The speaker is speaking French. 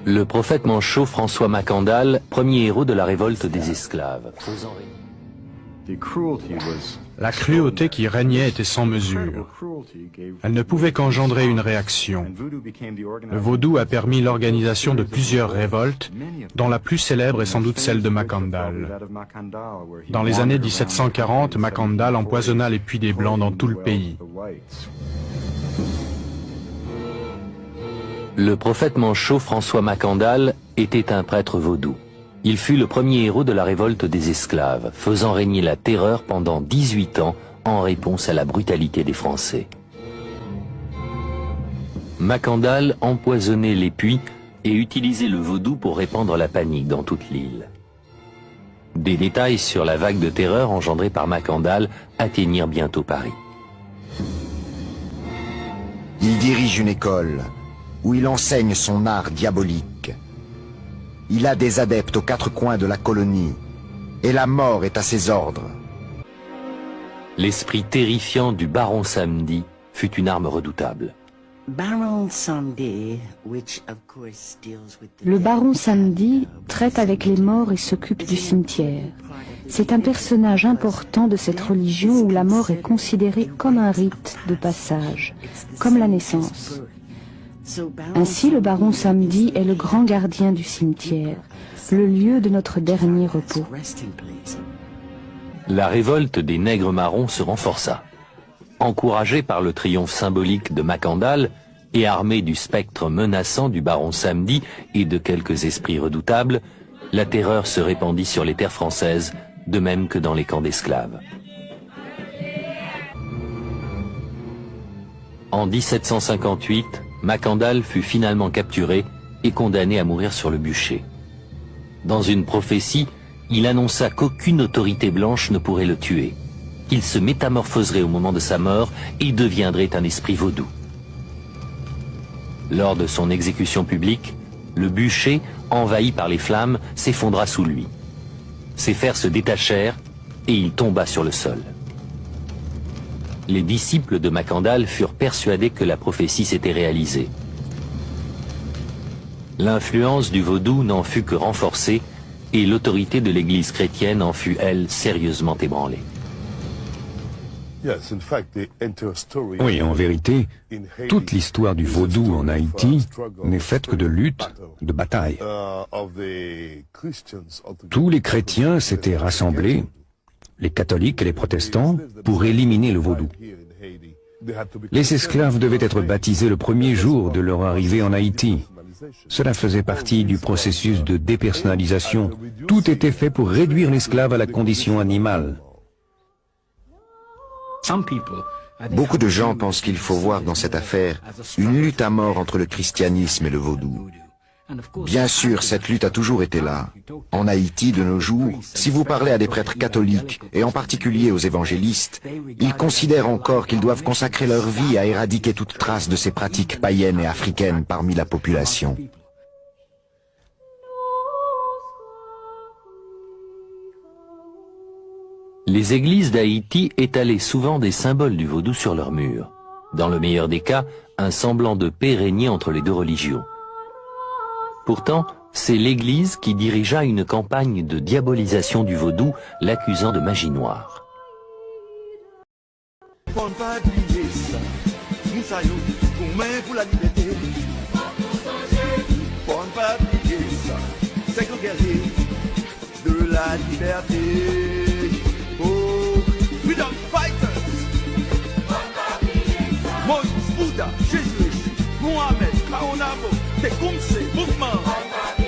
Le prophète manchot François Mackandal, premier héros de la révolte des esclaves. La cruauté qui régnait était sans mesure. Elle ne pouvait qu'engendrer une réaction. Le vaudou a permis l'organisation de plusieurs révoltes, dont la plus célèbre est sans doute celle de Mackandal. Dans les années 1740, Mackandal empoisonna les puits des Blancs dans tout le pays. Le prophète manchot François Mackandal était un prêtre vaudou. Il fut le premier héros de la révolte des esclaves, faisant régner la terreur pendant 18 ans en réponse à la brutalité des Français. Mackandal empoisonnait les puits et utilisait le vaudou pour répandre la panique dans toute l'île. Des détails sur la vague de terreur engendrée par Mackandal atteignirent bientôt Paris. Il dirige une école où il enseigne son art diabolique. Il a des adeptes aux quatre coins de la colonie, et la mort est à ses ordres. L'esprit terrifiant du baron Samedi fut une arme redoutable. Le baron Samedi traite avec les morts et s'occupe du cimetière. C'est un personnage important de cette religion où la mort est considérée comme un rite de passage, comme la naissance. Ainsi, le baron Samedi est le grand gardien du cimetière, le lieu de notre dernier repos. La révolte des nègres marrons se renforça. Encouragé par le triomphe symbolique de Mackandal et armé du spectre menaçant du baron Samedi et de quelques esprits redoutables, la terreur se répandit sur les terres françaises, de même que dans les camps d'esclaves. En 1758, Mackandal fut finalement capturé et condamné à mourir sur le bûcher. Dans une prophétie, il annonça qu'aucune autorité blanche ne pourrait le tuer, qu'il se métamorphoserait au moment de sa mort et deviendrait un esprit vaudou. Lors de son exécution publique, le bûcher, envahi par les flammes, s'effondra sous lui. Ses fers se détachèrent et il tomba sur le sol. Les disciples de Mackandal furent persuadés que la prophétie s'était réalisée. L'influence du vaudou n'en fut que renforcée et l'autorité de l'Église chrétienne en fut, elle, sérieusement ébranlée. Oui, en vérité, toute l'histoire du vaudou en Haïti n'est faite que de luttes, de batailles. Tous les chrétiens s'étaient rassemblés, les catholiques et les protestants, pour éliminer le vaudou. Les esclaves devaient être baptisés le premier jour de leur arrivée en Haïti. Cela faisait partie du processus de dépersonnalisation. Tout était fait pour réduire l'esclave à la condition animale. Beaucoup de gens pensent qu'il faut voir dans cette affaire une lutte à mort entre le christianisme et le vaudou. Bien sûr, cette lutte a toujours été là. En Haïti, de nos jours, si vous parlez à des prêtres catholiques, et en particulier aux évangélistes, ils considèrent encore qu'ils doivent consacrer leur vie à éradiquer toute trace de ces pratiques païennes et africaines parmi la population. Les églises d'Haïti étalaient souvent des symboles du vaudou sur leurs murs. Dans le meilleur des cas, un semblant de paix régnait entre les deux religions. Pourtant, c'est l'Église qui dirigea une campagne de diabolisation du vaudou, l'accusant de magie noire. Moïse, Bouddha, Jésus, Mohamed, Kaonabo, Tecumseh, mouvement.